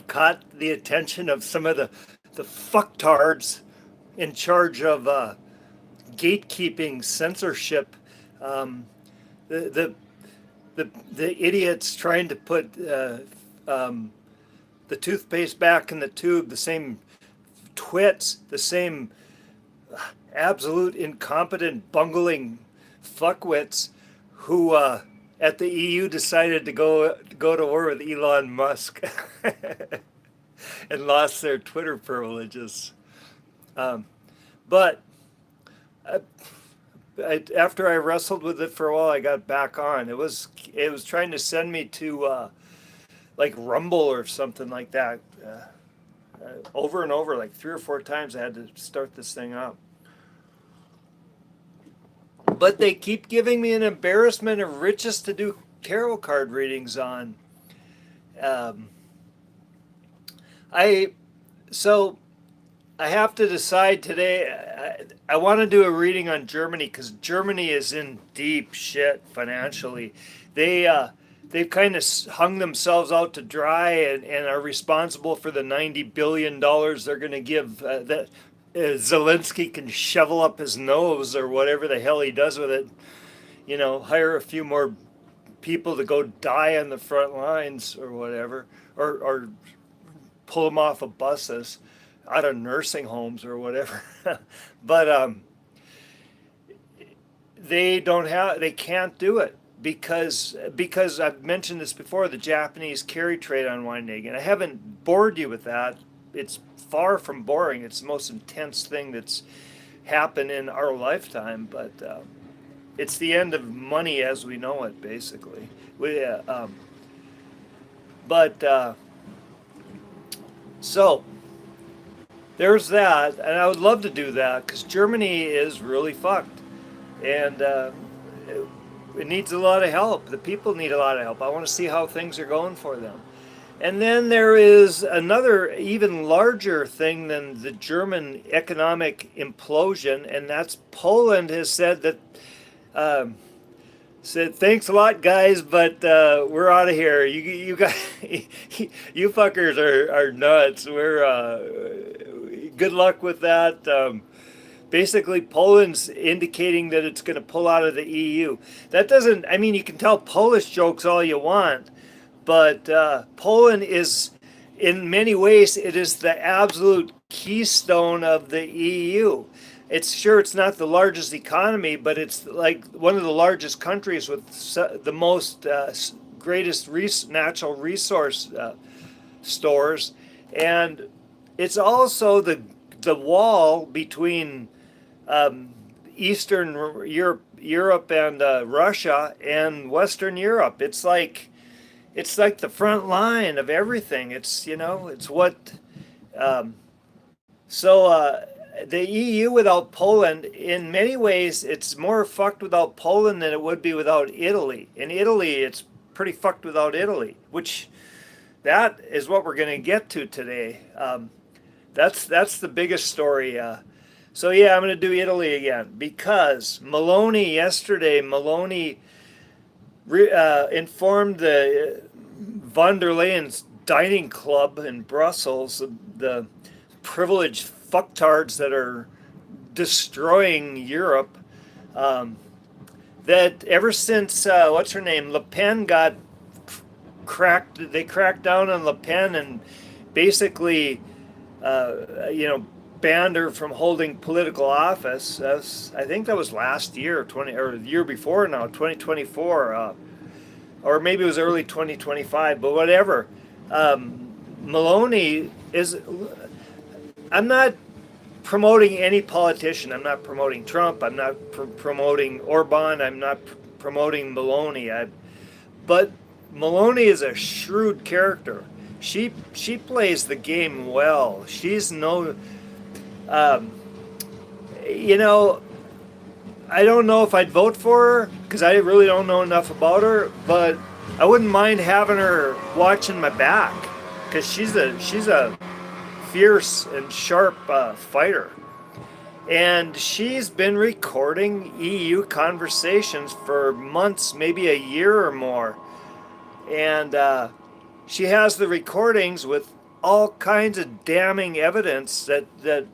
caught the attention of some of the fucktards in charge of gatekeeping censorship. Um, the, the the idiots trying to put um, the toothpaste back in the tube, the same twits, the same absolute incompetent, bungling fuckwits who at the EU decided to go to war with Elon Musk and lost their Twitter privileges. Um, but uh, after I wrestled with it for a while, I got back on. It was trying to send me to like Rumble or something like that. Over and over, like 3 or 4 times, I had to start this thing up. But they keep giving me an embarrassment of riches to do tarot card readings on. Um, I so I have to decide today. I want to do a reading on Germany because Germany is in deep shit financially. They've kind of hung themselves out to dry and are responsible for the $90 billion they're going to give that Zelensky can shovel up his nose or whatever the hell he does with it. You know, hire a few more people to go die on the front lines or whatever, or pull them off of buses out of nursing homes or whatever. But they can't do it because I've mentioned this before, the Japanese carry trade unwinding, and I haven't bored you with that. It's far from boring. It's the most intense thing that's happened in our lifetime, but it's the end of money as we know it, basically. But so there's that, and I would love to do that because Germany is really fucked, and it needs a lot of help. The people need a lot of help. I want to see how things are going for them. And then there is another even larger thing than the German economic implosion, and that's Poland has said that said thanks a lot, guys, but we're out of here. You guys, you fuckers are nuts. We're good luck with that. Basically, Poland's indicating that it's going to pull out of the EU. That doesn't. I mean, you can tell Polish jokes all you want. But Poland is, in many ways, it is the absolute keystone of the EU. It's not the largest economy, but it's like one of the largest countries with the most greatest natural resource stores, and it's also the wall between Eastern Europe and Russia and Western Europe. It's like the front line of everything. It's what. The EU without Poland, in many ways, it's more fucked without Poland than it would be without Italy. In Italy, it's pretty fucked without Italy, which that is what we're going to get to today. That's the biggest story. So yeah, I'm going to do Italy again because Meloni informed the von der Leyen's dining club in Brussels, the privileged fucktards that are destroying Europe, that ever since, what's her name, Le Pen got they cracked down on Le Pen and basically, banned her from holding political office. I think that was last year, or the year before now, 2024, or maybe it was early 2025, but whatever. Meloni is. I'm not promoting any politician. I'm not promoting Trump. I'm not promoting Orban. I'm not promoting Meloni. But Meloni is a shrewd character. She plays the game well. She's no. I don't know if I'd vote for her because I really don't know enough about her, but I wouldn't mind having her watching my back because she's a fierce and sharp fighter. And she's been recording EU conversations for months, maybe a year or more. And she has the recordings with all kinds of damning evidence that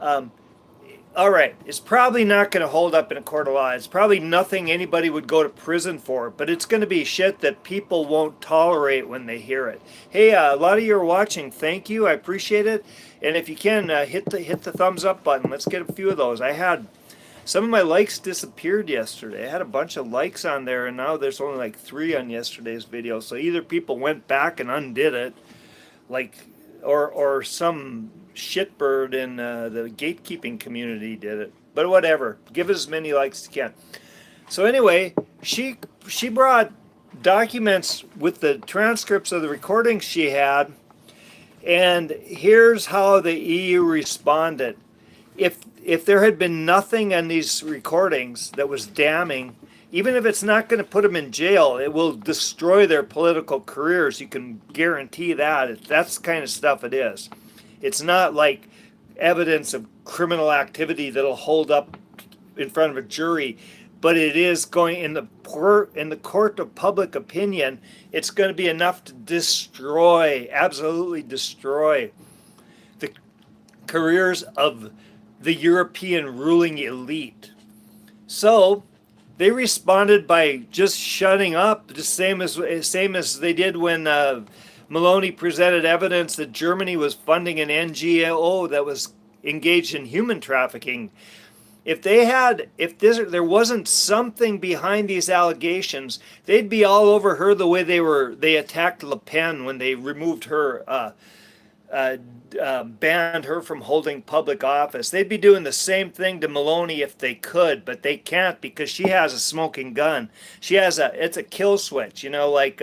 um, all right, it's probably not going to hold up in a court of law. It's probably nothing anybody would go to prison for, but it's going to be shit that people won't tolerate when they hear it. Hey, a lot of you are watching. Thank you. I appreciate it. And if you can, hit the thumbs up button. Let's get a few of those. I had some of my likes disappeared yesterday. I had a bunch of likes on there, and now there's only like 3 on yesterday's video. So either people went back and undid it, like, or some shitbird in the gatekeeping community did it. But whatever, give as many likes as you can. So anyway, she brought documents with the transcripts of the recordings she had, and here's how the EU responded. If there had been nothing in these recordings that was damning, even if it's not going to put them in jail, it will destroy their political careers. You can guarantee that. That's the kind of stuff it is. It's not like evidence of criminal activity that'll hold up in front of a jury, but it is going in the court of public opinion. It's going to be enough to destroy, absolutely destroy, the careers of the European ruling elite. So they responded by just shutting up, the same as they did when Meloni presented evidence that Germany was funding an NGO that was engaged in human trafficking. If there wasn't something behind these allegations, they'd be all over her the way they attacked Le Pen when they removed her, banned her from holding public office. They'd be doing the same thing to Meloni if they could, but they can't because she has a smoking gun. It's a kill switch, like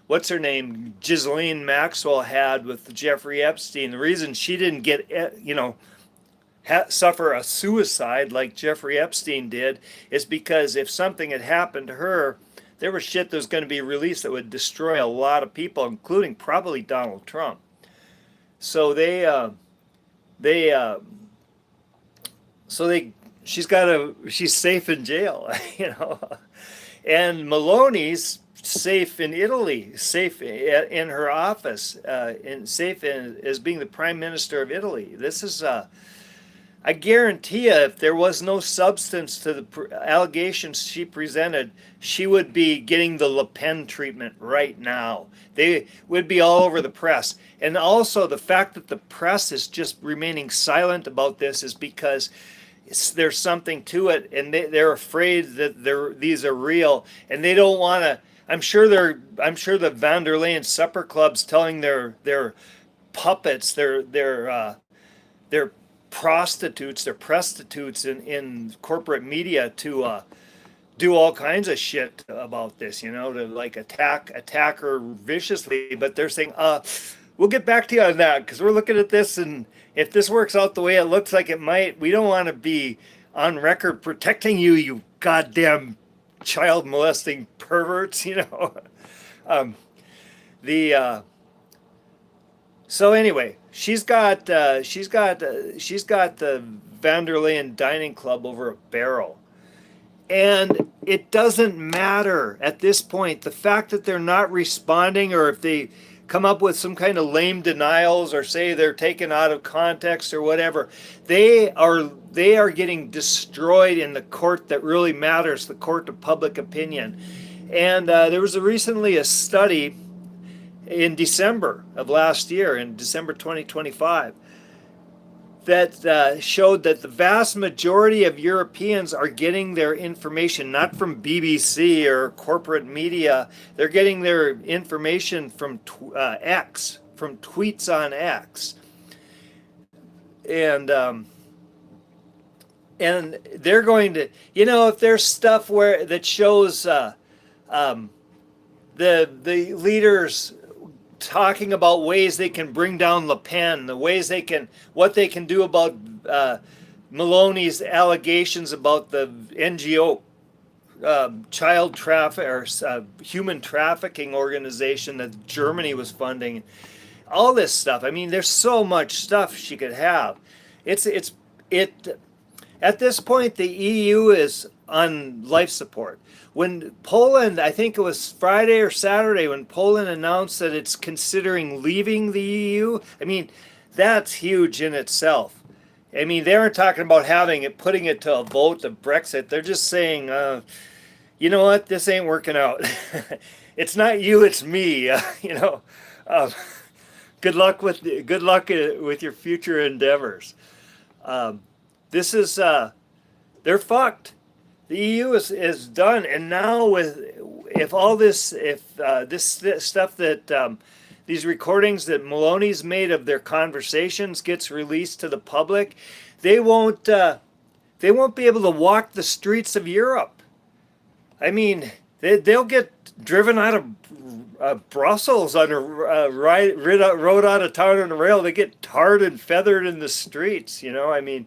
what's her name, Ghislaine Maxwell had with Jeffrey Epstein. The reason she didn't get, suffer a suicide like Jeffrey Epstein did is because if something had happened to her, there was shit that was going to be released that would destroy a lot of people, including probably Donald Trump. So she's safe in jail, and Meloni's safe in Italy, safe in her office, and safe as being the prime minister of Italy. This is I guarantee you, if there was no substance to the allegations she presented, she would be getting the Le Pen treatment right now. They would be all over the press. And also the fact that the press is just remaining silent about this is because there's something to it, and they're afraid that these are real, and they don't want to. I'm sure the Van der Leyen supper club's telling their puppets, their prostitutes in corporate media to do all kinds of shit about this, to like attack her viciously. But they're saying, we'll get back to you on that because we're looking at this, and if this works out the way it looks like it might, we don't want to be on record protecting you, you goddamn child molesting perverts, So anyway, she's got the Van der Leyen dining club over a barrel, and it doesn't matter at this point. The fact that they're not responding, or if they come up with some kind of lame denials or say they're taken out of context or whatever, they are getting destroyed in the court that really matters, the court of public opinion. And there was recently a study in December of last year, in December 2025, that showed that the vast majority of Europeans are getting their information not from BBC or corporate media. They're getting their information from X, from tweets on X. And they're going to, if there's stuff that shows the leaders talking about ways they can bring down Le Pen, what they can do about Meloni's allegations about the NGO child traffic or human trafficking organization that Germany was funding. All this stuff. I mean, there's so much stuff she could have. At this point, the EU is on life support. When Poland, I think it was Friday or Saturday, when Poland announced that it's considering leaving the EU, I mean, that's huge in itself. I mean, they aren't talking about having it, putting it to a vote of Brexit. They're just saying, you know what, this ain't working out. It's not you, it's me. Uh, good luck with your future endeavors. Um, this is they're fucked. The EU is done, and now with if all this this stuff that these recordings that Meloni's made of their conversations gets released to the public, they won't be able to walk the streets of Europe. I mean, they'll get driven out of Brussels on a rode out of town on a rail. They get tarred and feathered in the streets. I mean,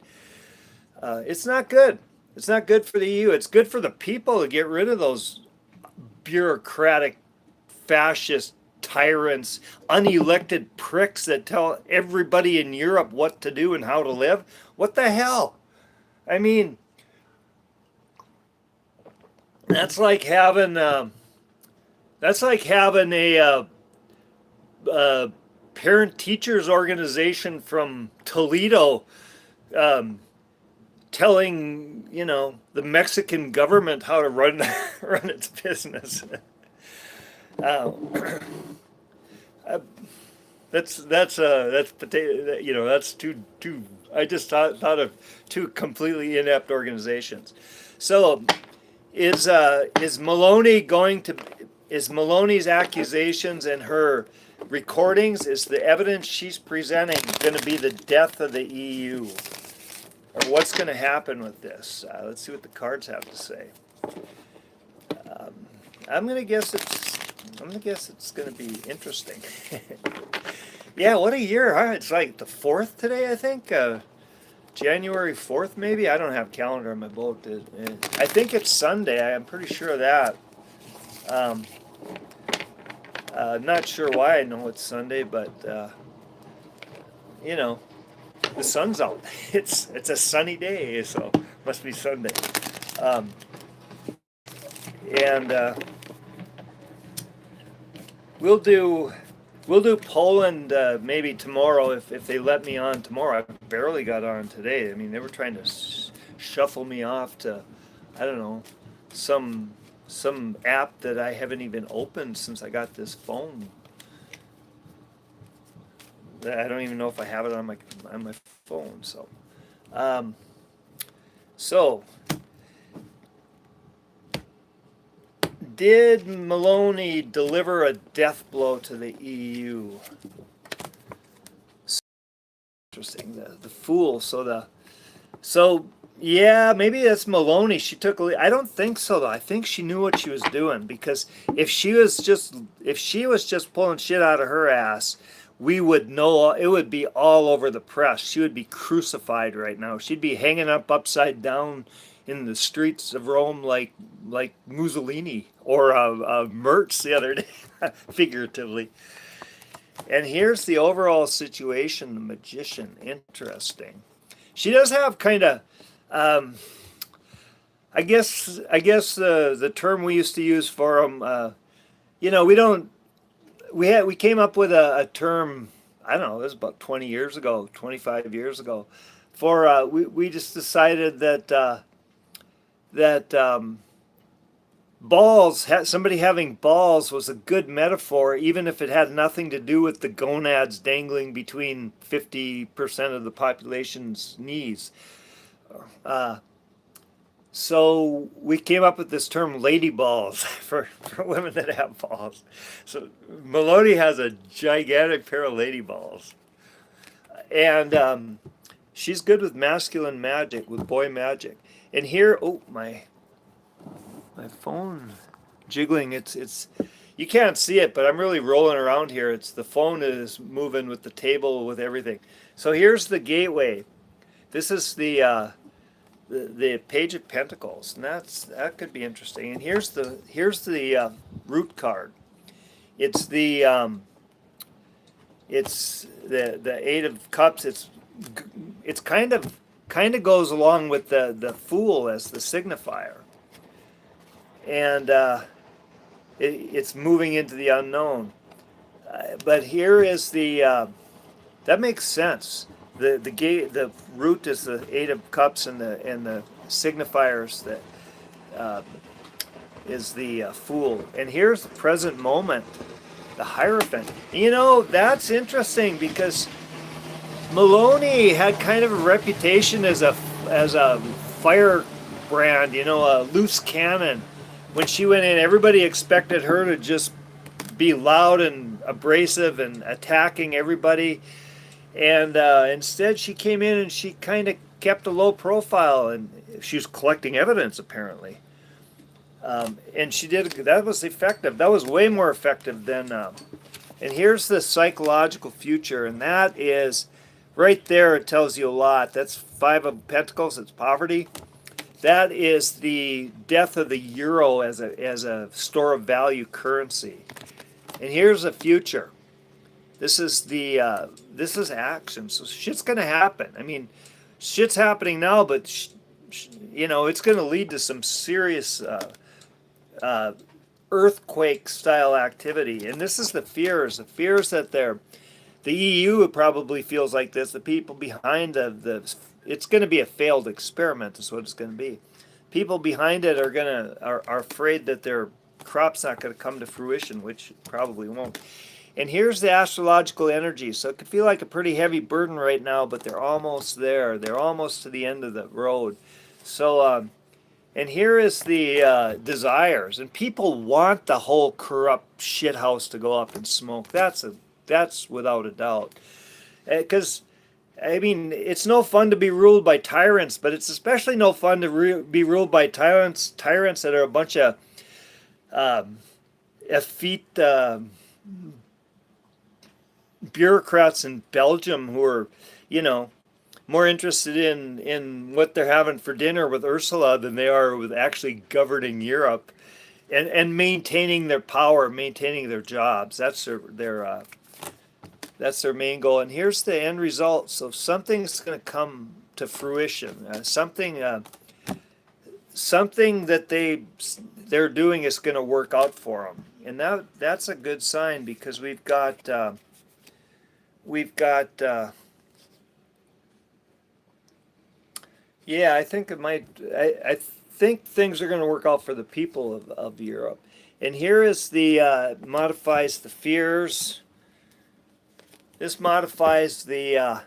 it's not good. It's not good for the EU. It's good for the people to get rid of those bureaucratic, fascist tyrants, unelected pricks that tell everybody in Europe what to do and how to live. What the hell? I mean, that's like having a parent teachers organization from Toledo telling the Mexican government how to run its business. That's potato. That's two. I just thought of two completely inept organizations. So is Meloni's accusations and her recordings, is the evidence she's presenting going to be the death of the EU? Or what's going to happen with this? Let's see what the cards have to say. I'm going to guess it's going to be interesting. Yeah, what a year, huh? It's like the 4th today, I think. January 4th, maybe? I don't have a calendar on my boat. I think it's Sunday. I'm pretty sure of that. Not sure why I know it's Sunday, but, the sun's out. It's a sunny day, so must be Sunday. And we'll do Poland maybe tomorrow if they let me on tomorrow. I barely got on today. I mean, they were trying to shuffle me off to, I don't know, some app that I haven't even opened since I got this phone. I don't even know if I have it on my phone. So did Meloni deliver a death blow to the EU? Interesting. The fool. So yeah, maybe that's Meloni. She took. I don't think so though. I think she knew what she was doing, because if she was just pulling shit out of her ass, we would know. It would be all over the press. She would be crucified right now. She'd be hanging up upside down in the streets of Rome like Mussolini or Mertz the other day, figuratively. And here's the overall situation. The magician, interesting. She does have kind of, I guess the term we used to use for them. We came up with a term. I don't know. It was about 20 years ago, 25 years ago. For we just decided that balls, somebody having balls was a good metaphor, even if it had nothing to do with the gonads dangling between 50% of the population's knees. So we came up with this term, lady balls, for women that have balls. So Meloni has a gigantic pair of lady balls. And she's good with masculine magic, with boy magic. And here, my phone jiggling. It's you can't see it, but I'm really rolling around here. The phone is moving with the table, with everything. So here's the gateway. This is the Page of Pentacles, and that could be interesting. And here's the root card. It's the Eight of Cups. It's kind of goes along with the Fool as the signifier. and it's moving into the unknown. But here is the that makes sense. The root is the Eight of Cups, and the signifiers that uh, is the Fool. And here's the present moment, the Hierophant. You know, that's interesting because Meloni had kind of a reputation as a firebrand, you know, a loose cannon. When she went in, everybody expected her to just be loud and abrasive and attacking everybody. And instead, she came in and she kind of kept a low profile, and she was collecting evidence apparently. And she did that was effective. That was way more effective than. And here's the psychological future, and that is right there. It tells you a lot. That's Five of Pentacles. It's poverty. That is the death of the euro as a store of value currency. And here's the future. This is this is action. So shit's gonna happen. I mean, shit's happening now, but you know it's gonna lead to some serious uh, earthquake style activity. And this is the fears. The fears that the EU probably feels like this. The people behind the it's going to be a failed experiment. Is what it's going to be. People behind it are afraid that their crop's not going to come to fruition, which probably won't. And here's the astrological energy. So it could feel like a pretty heavy burden right now, but they're almost there. They're almost to the end of the road. So, and here is the desires. And people want the whole corrupt shithouse to go up in smoke. That's without a doubt. Because, I mean, it's no fun to be ruled by tyrants, but it's especially no fun to be ruled by tyrants that are a bunch of effete bureaucrats in Belgium who are, you know, more interested in what they're having for dinner with Ursula than they are with actually governing Europe and maintaining their power, maintaining their jobs. That's their main goal. And here's the end result. So something's going to come to fruition. Something that they're doing is going to work out for them, and that's a good sign because we've got yeah, I think it might. I think things are going to work out for the people of Europe. And here is the modifies the fears. This modifies the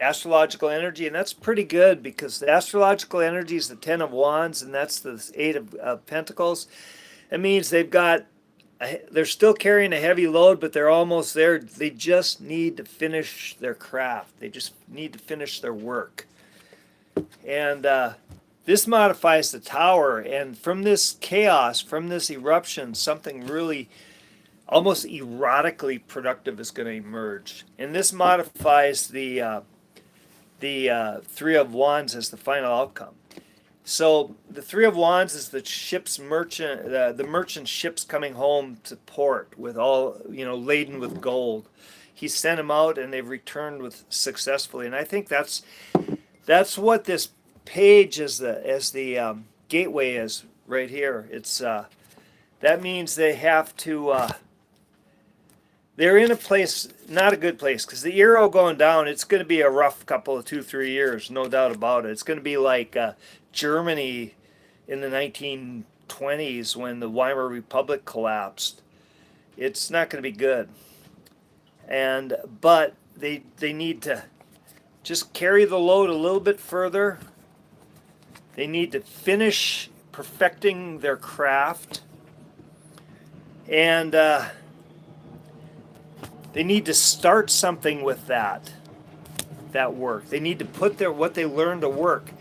astrological energy, and that's pretty good because the astrological energy is the Ten of Wands, and that's the Eight of Pentacles. It means they're still carrying a heavy load, but they're almost there. They just need to finish their craft. They just need to finish their work. And this modifies the Tower, and from this chaos, from this eruption, something really almost erotically productive is going to emerge. And this modifies the Three of Wands as the final outcome. So the Three of Wands is the ship's merchant, the merchant ships coming home to port with all, laden with gold. He sent them out, and they've returned with successfully. And I think that's what this page as the gateway is right here. It's that means they have to. They're in a place, not a good place, because the euro going down, it's going to be a rough couple of 2-3 years, no doubt about it. It's going to be like Germany in the 1920s when the Weimar Republic collapsed. It's not going to be good. But they need to just carry the load a little bit further. They need to finish perfecting their craft. And they need to start something with that work. They need to put what they learn to work,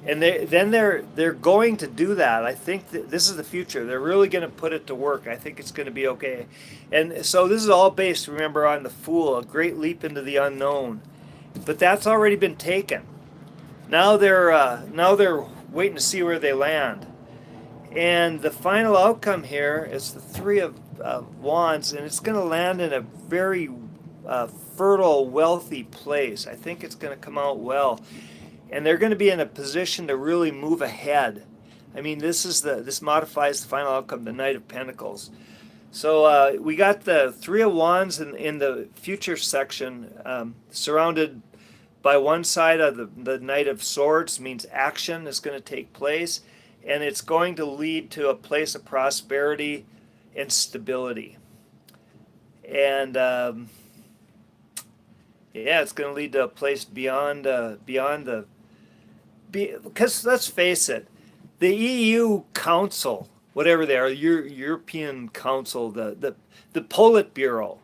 and they're going to do that. I think that this is the future. They're really going to put it to work. I think it's going to be okay. And so this is all based, remember, on the Fool, a great leap into the unknown. But that's already been taken. Now they're waiting to see where they land. And the final outcome here is the Three of Wands, and it's going to land in a very fertile, wealthy place. I think it's going to come out well. And they're going to be in a position to really move ahead. I mean, this modifies the final outcome, the Knight of Pentacles. So we got the Three of Wands in the future section, surrounded by one side of the Knight of Swords, means action is going to take place, and it's going to lead to a place of prosperity and stability. And yeah, it's going to lead to a place beyond the because let's face it, the EU Council, whatever they are, European Council, the Politburo.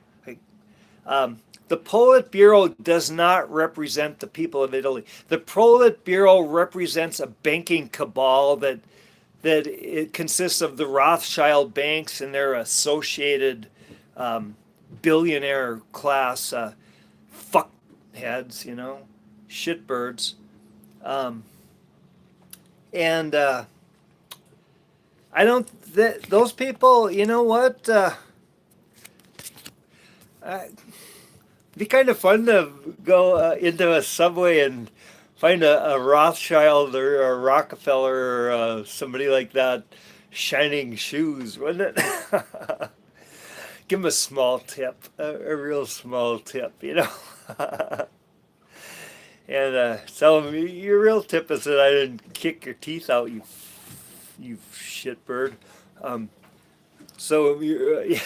The Politburo does not represent the people of Italy. The Politburo represents a banking cabal that it consists of the Rothschild banks and their associated billionaire class fuckheads, shitbirds. Um, and I don't, those people, you know what? It'd be kind of fun to go into a subway and find a Rothschild or a Rockefeller or somebody like that shining shoes, wouldn't it? Give them a small tip, a real small tip. And tell them your real tip is that I didn't kick your teeth out, you shitbird. So yeah.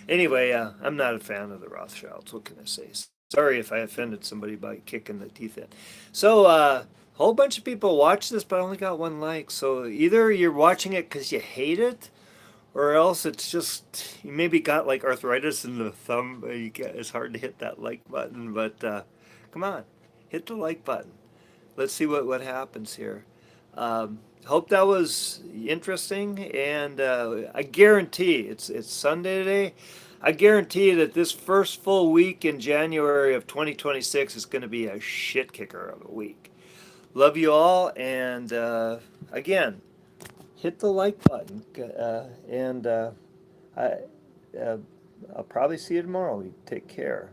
Anyway, I'm not a fan of the Rothschilds. What can I say? Sorry if I offended somebody by kicking the teeth in. So a whole bunch of people watch this, but I only got one like. So either you're watching it because you hate it, or else it's just you maybe got like arthritis in the thumb. It's hard to hit that like button, but come on, hit the like button. Let's see what happens here. Hope that was interesting, and I guarantee it's Sunday today. I guarantee that this first full week in January of 2026 is going to be a shit kicker of a week. Love you all, and again, hit the like button, and I, I'll probably see you tomorrow. Take care.